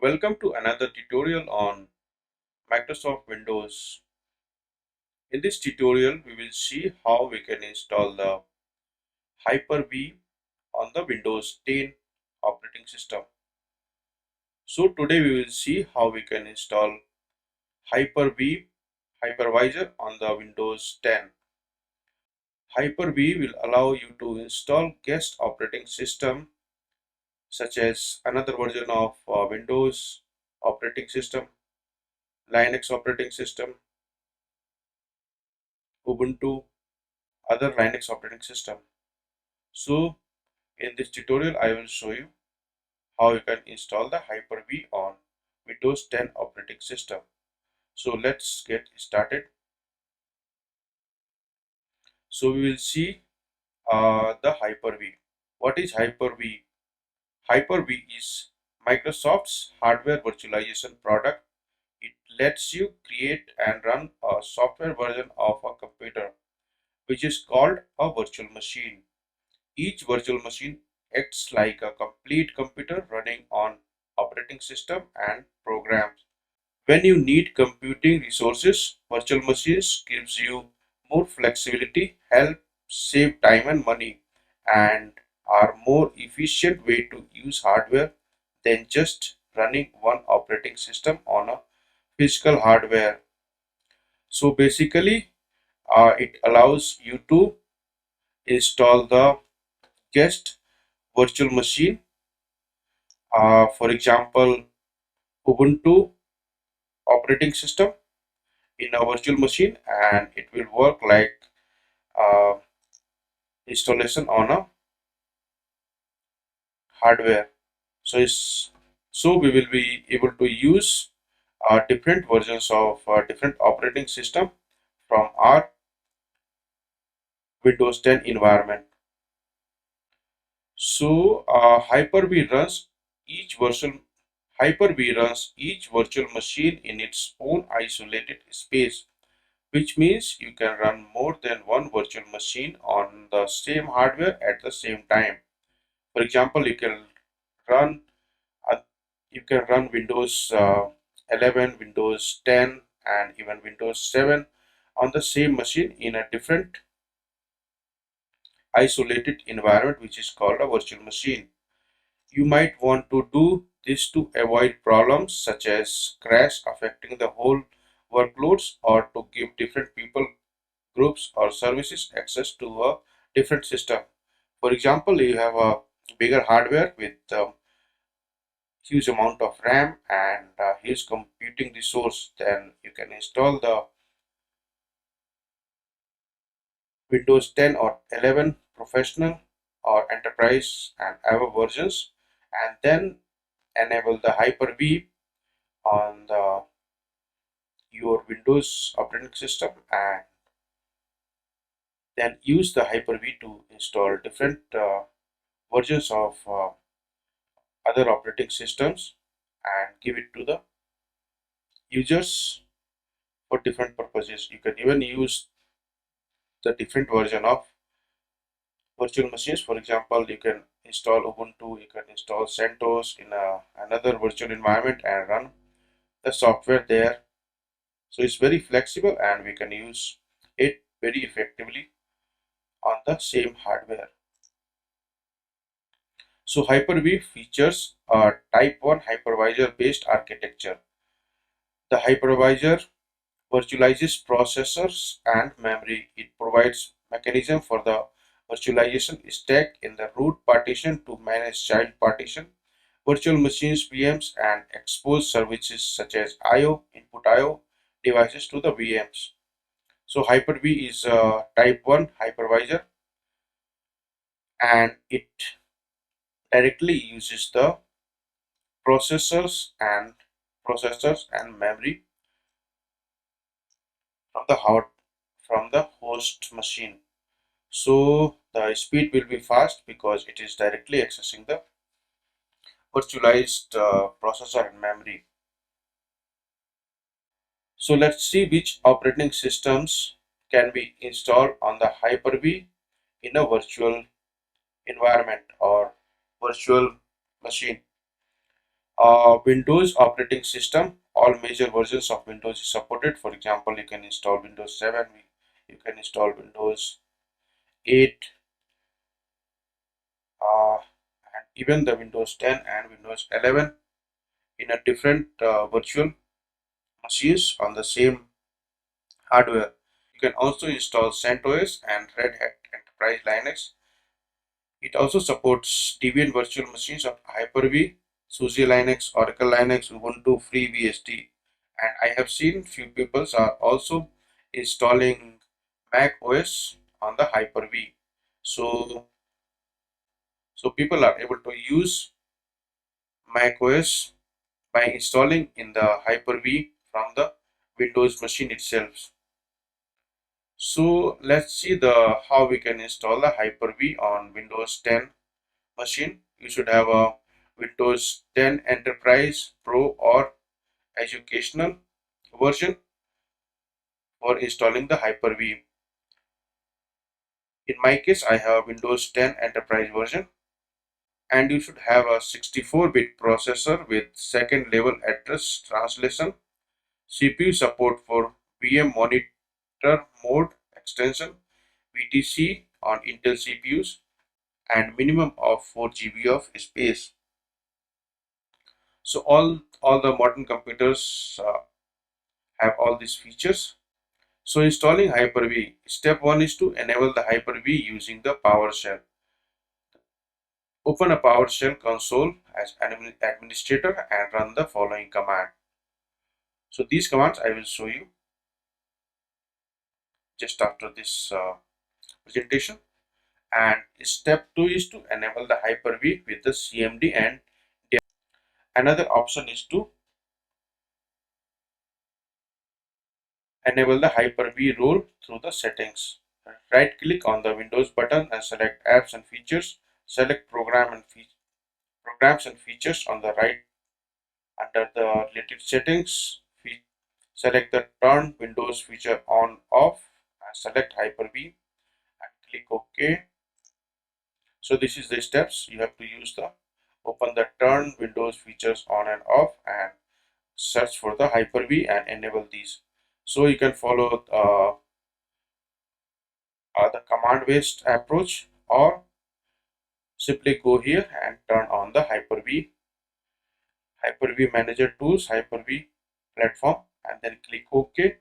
Welcome to another tutorial on Microsoft Windows. In this tutorial, we will see how we can install the Hyper-V on the Windows 10 operating system. So today we will see how we can install Hyper-V hypervisor on the Windows 10. Hyper-V will allow you to install guest operating system such as another version of Windows operating system, Linux operating system, Ubuntu, other Linux operating system. So in this tutorial I will show you how you can install the Hyper-V on Windows 10 operating system. So let's get started. So we will see the Hyper-V. What is Hyper-V? Hyper-V is Microsoft's hardware virtualization product. It lets you create and run a software version of a computer, which is called a virtual machine. Each virtual machine acts like a complete computer running on operating system and programs. When you need computing resources, virtual machines gives you more flexibility, help save time and money, and are more efficient way to use hardware than just running one operating system on a physical hardware. So basically, it allows you to install the guest virtual machine, for example, Ubuntu operating system in a virtual machine, and it will work like uh, installation on a hardware. So we will be able to use different versions of different operating system from our Windows 10 environment. So Hyper-V runs each virtual machine in its own isolated space, which means you can run more than one virtual machine on the same hardware at the same time. For example, run uh, you can run Windows 11, Windows 10, and even Windows 7 on the same machine in a different isolated environment, which is called a virtual machine. You might want to do this to avoid problems such as crash affecting the whole workloads, or to give different people, groups, or services access to a different system. For example, you have a bigger hardware with huge amount of RAM and huge computing resource, then you can install the Windows 10 or 11 Professional or Enterprise and above versions, and then enable the Hyper-V on your Windows operating system, and then use the Hyper-V to install different versions of other operating systems and give it to the users for different purposes. You can even use the different version of virtual machines. For example, you can install Ubuntu, you can install CentOS in another virtual environment and run the software there. So it's very flexible and we can use it very effectively on the same hardware. So Hyper-V features a Type 1 hypervisor based architecture. The hypervisor virtualizes processors and memory. It provides mechanism for the virtualization stack in the root partition to manage child partition, virtual machines, VMs, and expose services such as I/O, input I/O devices to the VMs. So Hyper-V is a Type 1 hypervisor, and it directly uses the processors and memory from the host machine. So the speed will be fast because it is directly accessing the virtualized processor and memory. So let's see which operating systems can be installed on the Hyper-V in a virtual environment or virtual machine. Windows operating system. All major versions of Windows is supported. For example, you can install Windows 7, you can install Windows 8, and even the Windows 10 and Windows 11 in a different virtual machines on the same hardware. You can also install CentOS and Red Hat Enterprise Linux. It also supports Debian virtual machines of Hyper-V, SUSE Linux, Oracle Linux, Ubuntu, FreeBSD, and I have seen few people are also installing Mac OS on the Hyper-V. So people are able to use Mac OS by installing in the Hyper-V from the Windows machine itself. So let's see the how we can install the Hyper-V on Windows 10 machine. You should have a Windows 10 Enterprise Pro or educational version for installing the Hyper-V. In my case, I have Windows 10 Enterprise version, and you should have a 64-bit processor with second level address translation, CPU support for VM monitor mode extension, VTC on Intel CPUs, and minimum of 4 GB of space. So all the modern computers have all these features. So installing Hyper-V. Step 1 is to enable the Hyper-V using the PowerShell. Open a PowerShell console as administrator and run the following command. So these commands I will show you just after this presentation. And step 2 is to enable the Hyper-V with the CMD and another option is to enable the Hyper-V role through the settings. Right click on the Windows button and select apps and features. Select programs and features on the right under the related settings. Select the turn Windows feature on off and select Hyper-V and click OK. So this is the steps you have to use the open the turn Windows features on and off and search for the Hyper-V and enable these. So you can follow the command based approach or simply go here and turn on the Hyper-V Manager Tools, Hyper-V platform, and then click OK.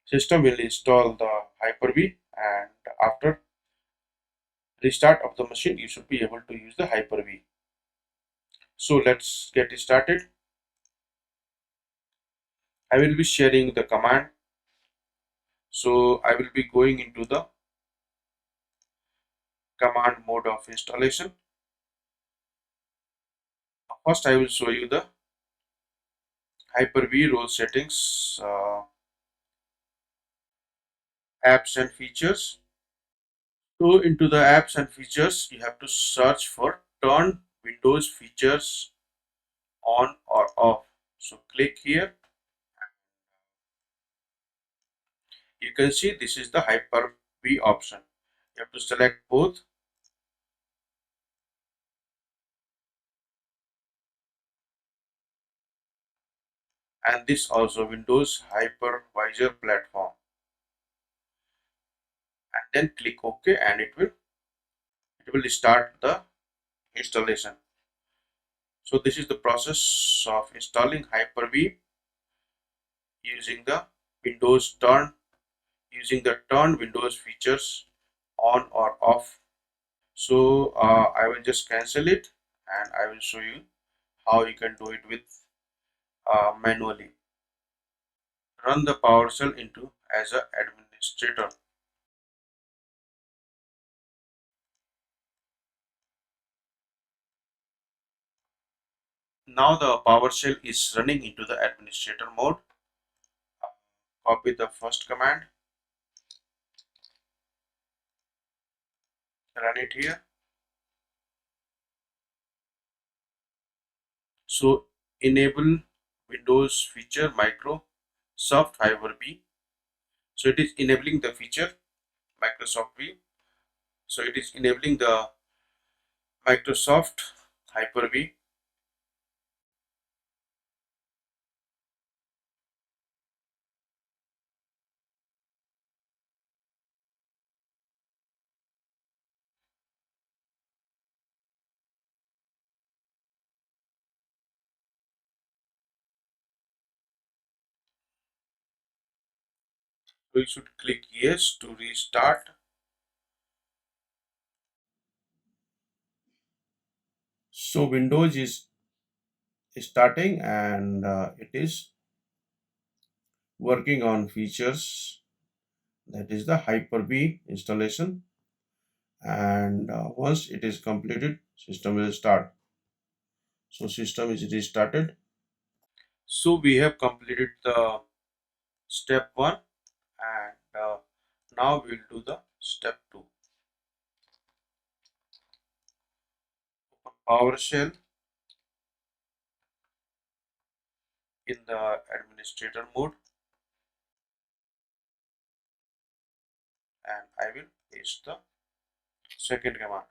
System will install the Hyper-V, and after restart of the machine, you should be able to use the Hyper-V. So let's get started. I will be sharing the command. So I will be going into the command mode of installation. First, I will show you the Hyper-V role settings, apps and features. So into the apps and features, you have to search for turn Windows features on or off. So click here. You can see this is the Hyper-V option. You have to select both. And this also Windows Hypervisor platform. And then click OK and it will start the installation. So this is the process of installing Hyper-V using the turn Windows features on or off. So I will just cancel it and I will show you how you can do it with manually. Run the PowerShell into as an administrator. Now the PowerShell is running into the administrator mode. Copy the first command, run it here. So enable Windows feature Microsoft Hyper-V. So it is enabling the feature Microsoft V. So it is enabling the Microsoft Hyper-V. So you should click yes to restart. So Windows is starting and it is working on features, that is the Hyper-V installation, and once it is completed system will start. So system is restarted. So we have completed the step 1 and now we'll do the step 2. Open PowerShell in the administrator mode and I will paste the second command.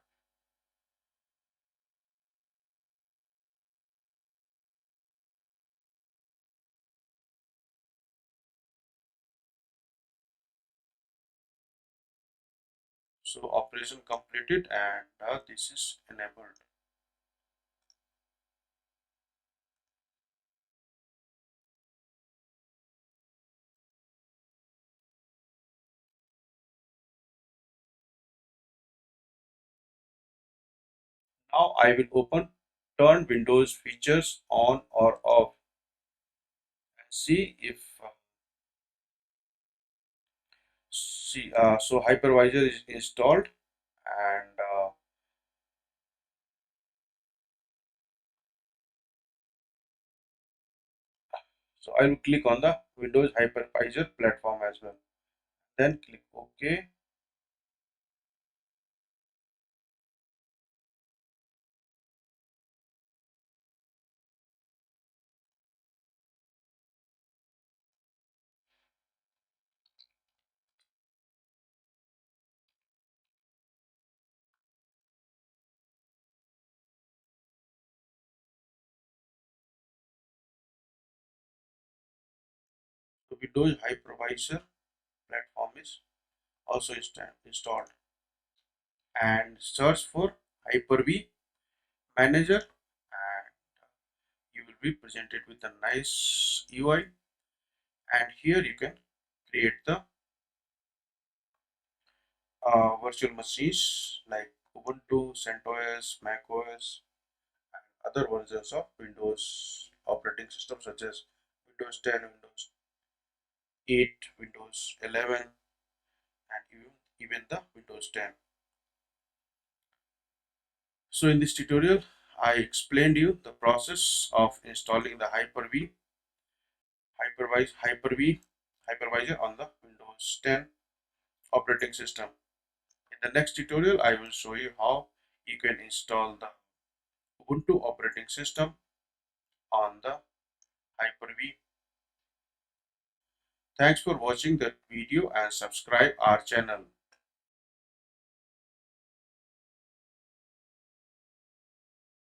So operation completed and this is enabled. Now I will open turn Windows features on or off and see if so hypervisor is installed and so I will click on the Windows hypervisor platform as well. Then click OK. The Windows hypervisor platform is also installed and search for Hyper-V Manager and you will be presented with a nice UI and here you can create the virtual machines like Ubuntu, CentOS, macOS, and other versions of Windows operating system such as Windows 10, Windows 8, Windows 11, and even the Windows 10. So in this tutorial, I explained you the process of installing the Hyper-V hypervisor on the Windows 10 operating system. In the next tutorial, I will show you how you can install the Ubuntu operating system on the Hyper-V. Thanks for watching that video and subscribe our channel.